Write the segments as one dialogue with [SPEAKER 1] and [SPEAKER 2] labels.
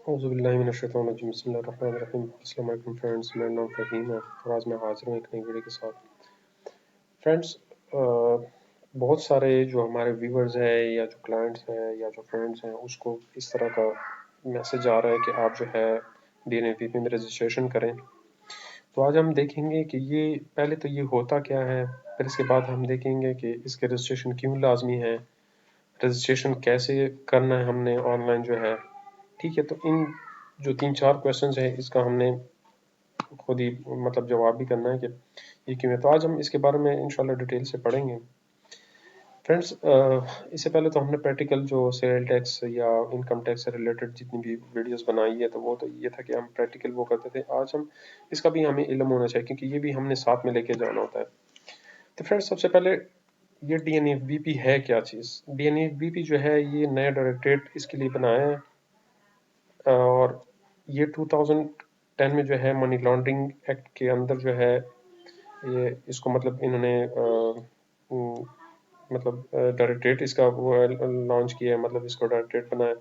[SPEAKER 1] औज़ुबिल्लाहिमिनश्शैतानिर्रजीम बिस्मिल्लाहिर्रहमानिर्रहीम। अस्सलाम वालेकुम फ्रेंड्स, मेरा नाम फ़हीम है और आज मैं हाज़िर हूँ एक नई वीडियो के साथ। फ्रेंड्स, बहुत सारे जो हमारे व्यूअर्स हैं या जो क्लाइंट्स हैं या जो फ्रेंड्स हैं उसको इस तरह का मैसेज आ रहा है कि आप जो है डीएनएपीपी में रजिस्ट्रेशन करें। तो आज हम देखेंगे कि ये पहले तो ये होता क्या है, फिर इसके बाद हम देखेंगे कि इसके रजिस्ट्रेशन क्यों लाजमी है, रजिस्ट्रेशन कैसे करना है हमने ऑनलाइन जो है। ठीक है, तो इन जो 3-4 क्वेश्चंस हैं इसका हमने खुद ही मतलब जवाब भी करना है कि ये क्यों है। तो आज हम इसके बारे में इंशाल्लाह डिटेल से पढ़ेंगे। फ्रेंड्स, इससे पहले तो हमने प्रैक्टिकल जो सेल टैक्स या इनकम टैक्स से रिलेटेड जितनी भी वीडियोस बनाई है तो वो तो ये था कि हम प्रैक्टिकल वो करते थे। आज हम इसका भी हमें इल्म होना चाहिए क्योंकि ये भी हमने साथ में लेके जाना होता है। तो फ्रेंड्स, सबसे पहले ये डीएनएफबीपी है क्या चीज़? डीएनएफबीपी जो है ये नया डायरेक्टरेट इसके लिए बनाया है और ये 2010 में जो है मनी लॉन्ड्रिंग एक्ट के अंदर जो है ये इसको मतलब इन्होंने मतलब डायरेक्टरेट इसका वो लॉन्च किया है, मतलब इसको डायरेक्टरेट बनाया।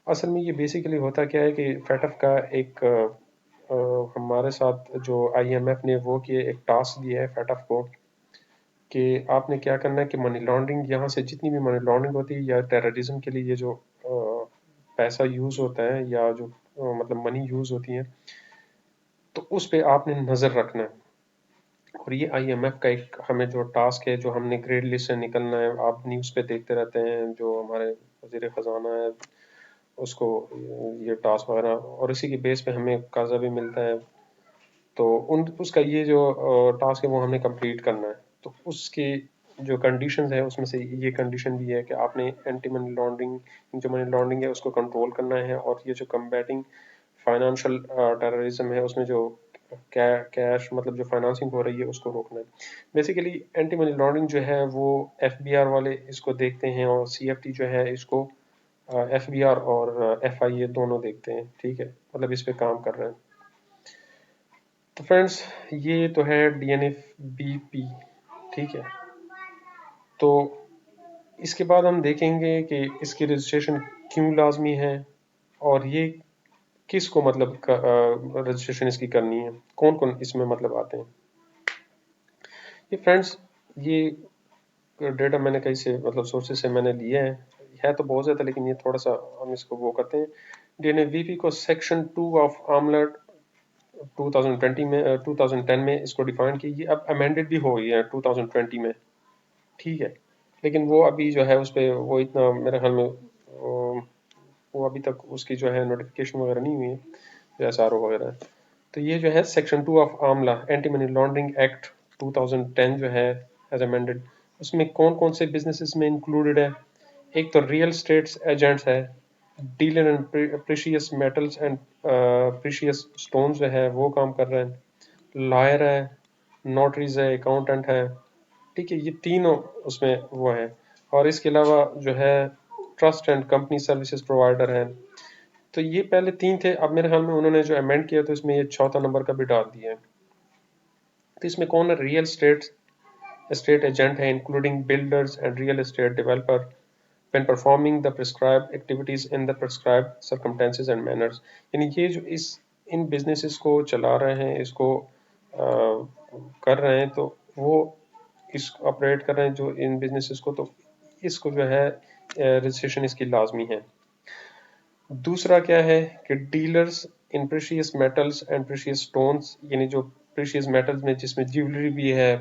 [SPEAKER 1] असल में ये बेसिकली होता क्या है कि फैटफ का एक हमारे साथ जो आईएमएफ ने वो किए एक टास्क दिया है फैटफ को कि आपने क्या करना है कि मनी लॉन्ड्रिंग यहाँ से जितनी भी मनी लॉन्ड्रिंग होती है या टेररिज्म के लिए ये जो पैसा यूज़ होता है या जो मतलब मनी यूज़ होती है तो उस पे आपने नज़र रखना है। और ये आईएमएफ का एक हमें जो टास्क है जो हमने ग्रेड लिस्ट से निकलना है। आप न्यूज़ पे देखते रहते हैं जो हमारे वजीर ख़जाना है उसको ये टास्क वगैरह और इसी के बेस पे हमें कर्जा भी मिलता है। तो उन उसका ये जो टास्क है वो हमने कंप्लीट करना है। तो उसकी जो कंडीशंस है उसमें से ये कंडीशन भी है कि आपने एंटी मनी लॉन्ड्रिंग जो मनी लॉन्ड्रिंग है उसको कंट्रोल करना है और ये जो कम्बैटिंग फाइनेंशियल टेररिज्म है उसमें जो कैश मतलब जो फाइनेंसिंग हो रही है उसको रोकना है। बेसिकली एंटी मनी लॉन्ड्रिंग जो है वो एफबीआर वाले इसको देखते हैं और सीएफटी जो है इसको एफबीआर और एफआईए दोनों देखते हैं। ठीक है, मतलब इस पे काम कर रहे हैं। तो फ्रेंड्स, ये तो है डीएनएफबीपी। ठीक है, तो इसके बाद हम देखेंगे कि इसकी रजिस्ट्रेशन क्यों लाजमी है और ये किसको मतलब रजिस्ट्रेशन इसकी करनी है, कौन कौन इसमें मतलब आते हैं। ये फ्रेंड्स, ये डेटा मैंने कहीं से मतलब सोर्सेज से मैंने लिया है तो बहुत ज़्यादा, लेकिन ये थोड़ा सा हम इसको वो करते हैं। डीएनएफबीपी को सेक्शन 2 ऑफ आमला 2020 में 2010 में इसको डिफाइन की। ये अब अमेंडेड भी हो गई है 2020 में। ठीक है, लेकिन वो अभी जो है उस पर वो इतना मेरे ख्याल में वो अभी तक उसकी जो है नोटिफिकेशन वगैरह नहीं हुई है जो एसआरओ वगैरह है। तो ये जो है section 2 of Amla anti money laundering act 2010 जो है एज अमेंडेड, उसमें कौन कौन से बिजनेसेस में इंक्लूडेड है। एक तो रियल स्टेट्स एजेंट्स है, dealer in precious metals and precious stones जो है वो काम कर रहे हैं, लॉयर है, नोटरीज है, अकाउंटेंट है। ठीक है, ये तीनों उसमें वो है। और इसके अलावा जो है trust and company services provider है। तो ये पहले तीन थे, अब मेरे ख्याल में उन्होंने जो अमेंड किया तो इसमें ये चौथा नंबर का भी डाल दिया है। तो इसमें कौन है, रियल एस्टेट एजेंट है including builders and real estate developer when performing the prescribed activities in the prescribed circumstances and manners। यानी ये जो इस इन बिजनेसेस को चला रहे हैं, इसको कर रहे हैं, तो वो इस ऑपरेट कर रहे हैं जो इन बिजनेसेस को, तो इसको जो है रजिस्ट्रेशन इसकी लाजमी है। दूसरा क्या है कि dealers in precious metals and precious stones, यानी जो प्रेशियस मेटल्स में जिसमें ज्वेलरी भी है,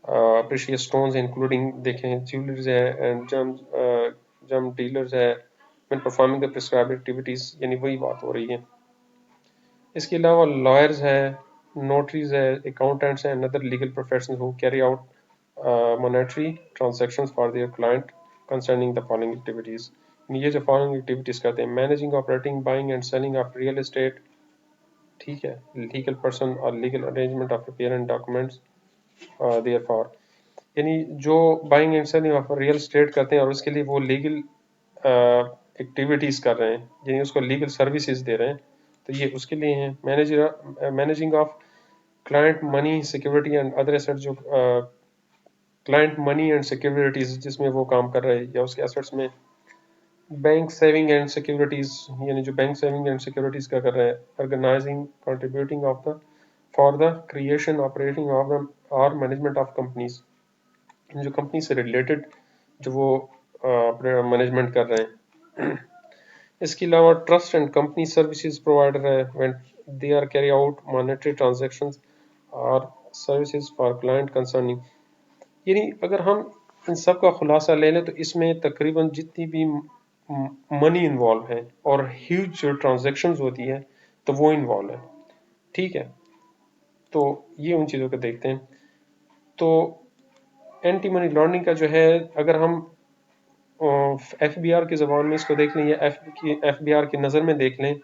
[SPEAKER 1] प्रेशियस स्टोन्स इंक्लूडिंग देखें ज्वेलरीज है एंड जम डीलर्स है when performing the prescribed activities, यानी वही बात हो रही है। इसके अलावा लॉयर्स है, नोटरीज है, अकाउंटेंट्स हैं, other legal professionals who carry out monetary transactions for their client concerning the following activities. ये जो फॉलोइंग एक्टिविटीज करते हैं, managing, operating, buying and selling of real estate. ठीक है, लीगल पर्सन और legal arrangement of prepare and documents there for, यानी जो buying and selling of real estate करते हैं और उसके लिए वो लीगल एक्टिविटीज कर रहे हैं, यानी उसको लीगल सर्विसेज दे रहे हैं, तो ये उसके लिए हैं। Managing of client money security and other assets, जो क्लाइंट मनी एंड सिक्योरिटीज जिसमें वो काम कर रहे हैं या उसके एसेट्स में, बैंक सेविंग एंड सिक्योरिटीज, यानी जो बैंक सेविंग एंड सिक्योरिटीज का कर रहे हैं, organising contributing of the for the creation operating of the और मैनेजमेंट ऑफ कंपनीज, जो कंपनी से रिलेटेड जो वो अपने मैनेजमेंट कर रहे हैं। इसके अलावा trust and company services provider है when they are carry out monetary transactions और सर्विसेज फॉर क्लाइंट कंसर्निंग। यानी अगर हम इन सब का खुलासा ले लें तो इसमें तकरीबन जितनी भी मनी इन्वॉल्व है और ह्यूज जो ट्रांजैक्शंस होती है तो वो इन्वॉल्व है। ठीक है, तो ये उन चीज़ों को देखते हैं। तो एंटी मनी लॉन्ड्रिंग का जो है, अगर हम एफ बी आर की ज़बान में इसको देख लें या एफ बी आर की नज़र में देख लें,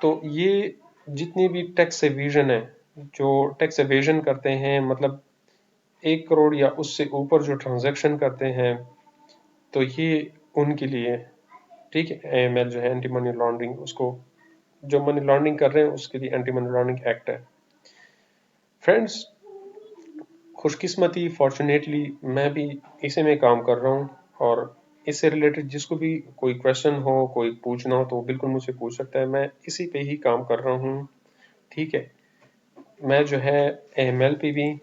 [SPEAKER 1] तो ये जितनी भी टैक्स एविजन है, जो टैक्स एवेजन करते हैं, मतलब 1 करोड़ या उससे ऊपर जो ट्रांजैक्शन करते हैं, तो ये उनके लिए, ठीक है, एएमएल जो है एंटी मनी लॉन्ड्रिंग, उसको जो मनी लॉन्ड्रिंग कर रहे हैं उसके लिए एंटी मनी लॉन्ड्रिंग एक्ट है। फ्रेंड्स, खुशकिस्मती फॉर्चुनेटली मैं भी इसी में काम कर रहा हूँ, और इससे रिलेटेड जिसको भी कोई क्वेश्चन हो, कोई पूछना हो, तो वो बिल्कुल मुझसे पूछ सकता है। मैं इसी पे ही काम कर रहा हूँ। ठीक है, मैं जो है एएमएल पे भी,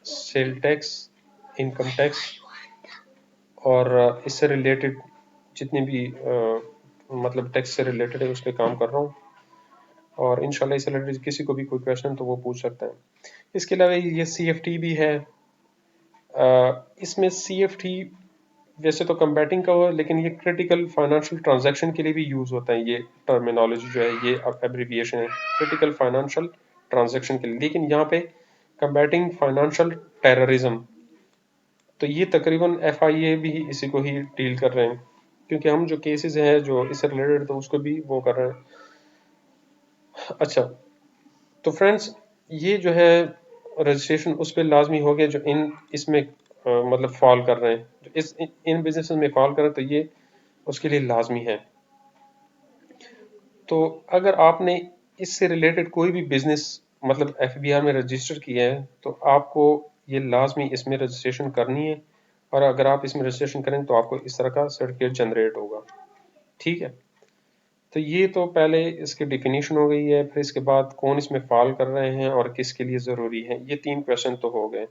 [SPEAKER 1] सेल टैक्स, इनकम टैक्स और इससे रिलेटेड जितनी भी मतलब टैक्स से रिलेटेड है उस पर काम कर रहा हूँ, और इंशाल्लाह इससे रिलेटेड किसी को भी कोई क्वेश्चन तो वो पूछ सकता है। इसके अलावा ये CFT भी है। इसमें CFT वैसे तो कंबैटिंग का हुआ, लेकिन ये क्रिटिकल फाइनेंशियल ट्रांजैक्शन के लिए भी यूज होता है। ये टर्मिनोलॉजी जो है, ये एब्रिविएशन है क्रिटिकल फाइनेंशियल ट्रांजैक्शन के लिए, लेकिन यहाँ पे कंबैटिंग फाइनेंशियल टेररिज्म, तो ये तकरीबन FIA भी इसी को ही डील कर रहे हैं, क्योंकि हम जो केसेस हैं जो इससे रिलेटेड, तो उसको भी वो कर रहे हैं। अच्छा, तो फ्रेंड्स, ये जो है रजिस्ट्रेशन उस पर लाजमी हो गया जो इन इसमें मतलब फॉल कर रहे हैं, जो इन बिजनेस में फॉल कर रहे हैं, तो ये उसके लिए लाजमी है। तो अगर आपने इससे रिलेटेड कोई भी बिजनेस मतलब FBR में रजिस्टर किया है, तो आपको ये लाजमी इसमें रजिस्ट्रेशन करनी है, और अगर आप इसमें रजिस्ट्रेशन करें तो आपको इस तरह का सर्टिफिकेट जनरेट होगा। ठीक है, तो ये तो पहले इसकी डिफिनीशन हो गई है, फिर इसके बाद कौन इसमें फॉल कर रहे हैं और किसके लिए ज़रूरी है, ये 3 क्वेश्चन तो हो गए,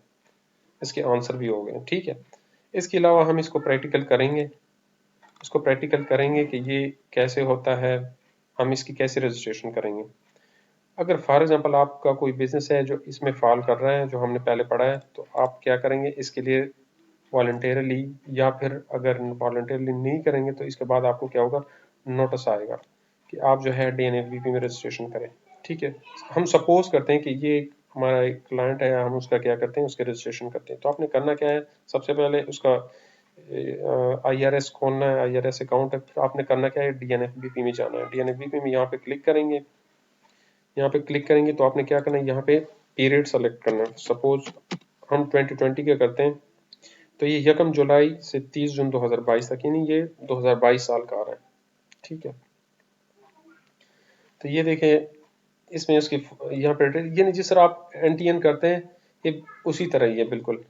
[SPEAKER 1] इसके आंसर भी हो गए। ठीक है, इसके अलावा हम इसको प्रैक्टिकल करेंगे, इसको प्रैक्टिकल करेंगे कि ये कैसे होता है, हम इसकी कैसे रजिस्ट्रेशन करेंगे। अगर फॉर एग्जांपल आपका कोई बिजनेस है जो इसमें फॉल कर रहा है, जो हमने पहले पढ़ा है, तो आप क्या करेंगे इसके लिए वॉलंटरली, या फिर अगर वॉलंटरली नहीं करेंगे तो इसके बाद आपको क्या होगा, नोटिस आएगा कि आप जो है DNFBP में रजिस्ट्रेशन करें। ठीक है, हम सपोज करते हैं कि ये हमारा एक क्लाइंट है, हम उसका क्या करते हैं, उसके रजिस्ट्रेशन करते हैं। तो आपने करना क्या है, सबसे पहले उसका IRS खोलना है, IRS अकाउंट है, फिर आपने करना क्या है, DNFBP में जाना है। DNFBP में यहाँ पे क्लिक करेंगे, यहाँ पे क्लिक करेंगे तो आपने क्या करना है, यहाँ पे पीरियड सेलेक्ट करना है। सपोज हम 2020 का करते हैं, तो ये 1 जुलाई से 30 जून 2022 तक, यानी ये 2022 साल का आ रहा है। ठीक है, तो ये देखें, इसमें उसकी यहाँ पे यानी जिस तरह आप NTN करते हैं, ये उसी तरह ही है बिल्कुल।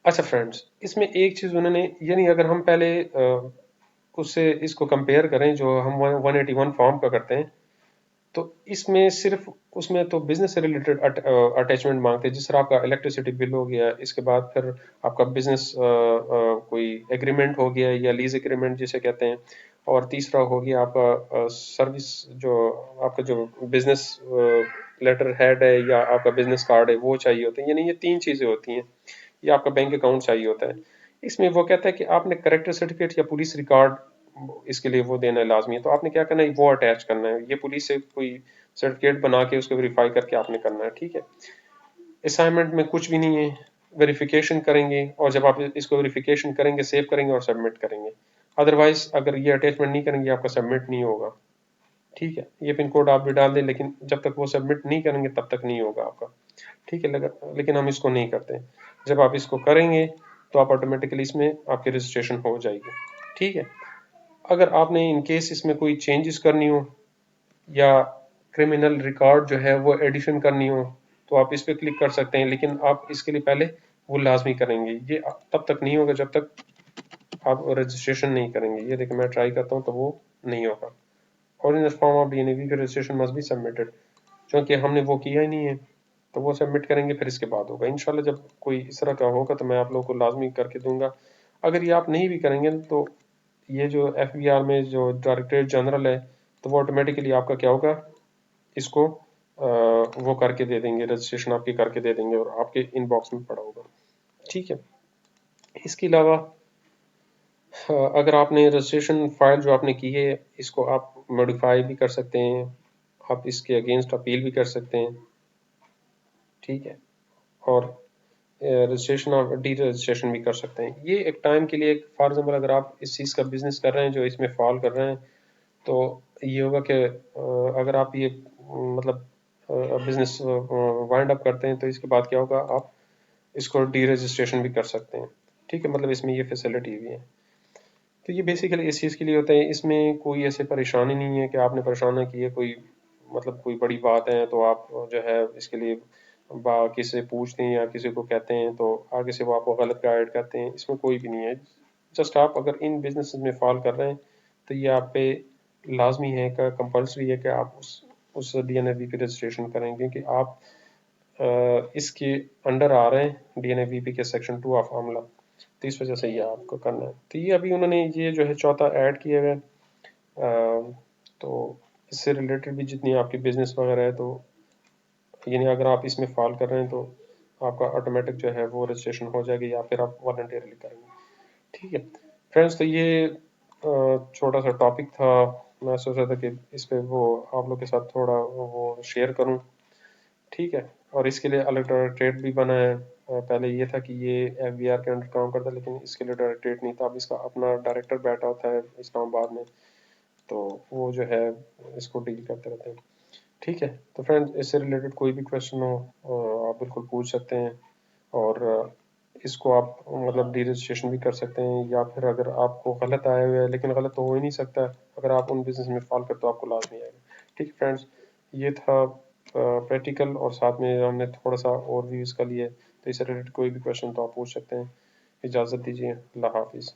[SPEAKER 1] अच्छा फ्रेंड्स, इसमें एक चीज़ उन्होंने, यानी अगर हम पहले उससे इसको कंपेयर करें जो हम 181 फॉर्म का करते हैं, तो इसमें सिर्फ उसमें तो बिजनेस से रिलेटेड अटैचमेंट मांगते हैं, जिस तरह आपका इलेक्ट्रिसिटी बिल हो गया, इसके बाद फिर आपका बिजनेस कोई एग्रीमेंट हो गया या लीज एग्रीमेंट जिसे कहते हैं, और तीसरा हो गया आपका सर्विस, जो आपका जो बिजनेस लेटर हेड है या आपका बिजनेस कार्ड है वो चाहिए होते हैं। यानी ये 3 चीज़ें होती हैं, या आपका बैंक अकाउंट चाहिए होता है। इसमें वो कहता है कि आपने करेक्टर सर्टिफिकेट या पुलिस रिकॉर्ड इसके लिए वो देना लाजमी है, तो आपने क्या करना है, वो अटैच करना है। ये पुलिस से कोई सर्टिफिकेट बना के उसको वेरीफाई करके आपने करना है। ठीक है, असाइनमेंट में कुछ भी नहीं है, वेरिफिकेशन करेंगे, और जब आप इसको वेरिफिकेशन करेंगे, सेव करेंगे और सबमिट करेंगे। अदरवाइज अगर ये अटैचमेंट नहीं करेंगे आपका सबमिट नहीं होगा। ठीक है, ये पिन कोड आप भी डाल दें, लेकिन जब तक वो सबमिट नहीं करेंगे तब तक नहीं होगा आपका। ठीक है, लेकिन हम इसको नहीं करते। जब आप इसको करेंगे तो आप ऑटोमेटिकली इसमें आपकी रजिस्ट्रेशन हो जाएगी। ठीक है, अगर आपने इन केस इसमें कोई चेंजेस करनी हो या क्रिमिनल रिकॉर्ड जो है वो एडिशन करनी हो, तो आप इस पर क्लिक कर सकते हैं, लेकिन आप इसके लिए पहले वो लाजमी करेंगे। ये तब तक नहीं होगा जब तक आप रजिस्ट्रेशन नहीं करेंगे। ये देखिए मैं ट्राई करता हूँ तो वो नहीं होगा। और in the form of DNA registration must be submitted, क्योंकि हमने वो किया ही नहीं है, तो वो सबमिट करेंगे फिर इसके बाद होगा। इंशाल्लाह जब कोई इस तरह का होगा तो मैं आप लोगों को लाजमी करके दूंगा। अगर ये आप नहीं भी करेंगे तो ये जो एफबीआर में जो डायरेक्टरेट जनरल है, तो वो ऑटोमेटिकली आपका क्या होगा, इसको वो करके दे देंगे, रजिस्ट्रेशन आपकी करके दे देंगे और आपके इनबॉक्स में पड़ा होगा। ठीक है। इसके अलावा अगर आपने रजिस्ट्रेशन फाइल जो आपने की है, इसको आप मॉडिफाई भी कर सकते हैं, आप इसके अगेंस्ट अपील भी कर सकते हैं। ठीक है। और रजिस्ट्रेशन और डी रजिस्ट्रेशन भी कर सकते हैं। ये एक टाइम के लिए, फॉर एग्जाम्पल अगर आप इस चीज़ का बिजनेस कर रहे हैं जो इसमें फॉल कर रहे हैं, तो ये होगा कि अगर आप ये मतलब बिजनेस वाइंड अप करते हैं तो इसके बाद क्या होगा, आप इसको डी रजिस्ट्रेशन भी कर सकते हैं। ठीक है, मतलब इसमें ये फैसिलिटी भी है। तो ये बेसिकली इस चीज़ के लिए होता है, इसमें कोई ऐसे परेशानी नहीं है कि आपने परेशान की है, कोई मतलब कोई बड़ी बात है तो आप जो है इसके लिए किसी से पूछते हैं या किसी को कहते हैं तो आगे से वो आपको गलत गाइड करते हैं, इसमें कोई भी नहीं है। जस्ट आप अगर इन बिजनेस में फॉल कर रहे हैं तो ये आप पे लाजमी है का कंपल्सरी है कि आप उस डीएनएवी की रजिस्ट्रेशन करें, क्योंकि आप इसके अंडर आ रहे हैं, डीएनएवीपी के सेक्शन 2 ऑफ आमला, तो इस वजह से ये आपको करना है। तो ये अभी उन्होंने ये जो है चौथा ऐड किया हुआ है। तो इससे रिलेटेड भी जितनी आपकी बिजनेस वगैरह है, तो यानी अगर आप इसमें फॉल कर रहे हैं तो आपका ऑटोमेटिक जो है वो रजिस्ट्रेशन हो जाएगी या फिर आप वॉलंटियरली करेंगे। ठीक है फ्रेंड्स, तो ये छोटा सा टॉपिक था, मैं सोच रहा था कि इस पे वो आप लोग के साथ थोड़ा वो शेयर करूं। ठीक है। और इसके लिए अलग डायरेक्टरेट भी बना है। पहले ये था कि ये एफबीआर के अंडर काम करता है, लेकिन इसके लिए डायरेक्टरेट नहीं था, अब इसका अपना डायरेक्टर बैठा होता है इस्लामाबाद में, तो वो जो है इसको डील करते रहते हैं। ठीक है। तो फ्रेंड्स, इससे रिलेटेड कोई भी क्वेश्चन हो आप बिल्कुल पूछ सकते हैं। और इसको आप मतलब डी रजिस्ट्रेशन भी कर सकते हैं, या फिर अगर आपको गलत आया हुआ है, लेकिन गलत तो हो ही नहीं सकता, अगर आप उन बिजनेस में फॉल करते तो आपको लाजमी आएगा। ठीक है फ्रेंड्स, ये था प्रैक्टिकल, और साथ में हमने थोड़ा सा और भी इसका लिए, तो इससे रिलेटेड कोई भी क्वेश्चन तो आप पूछ सकते हैं। इजाज़त दीजिए, अल्लाह हाफिज़।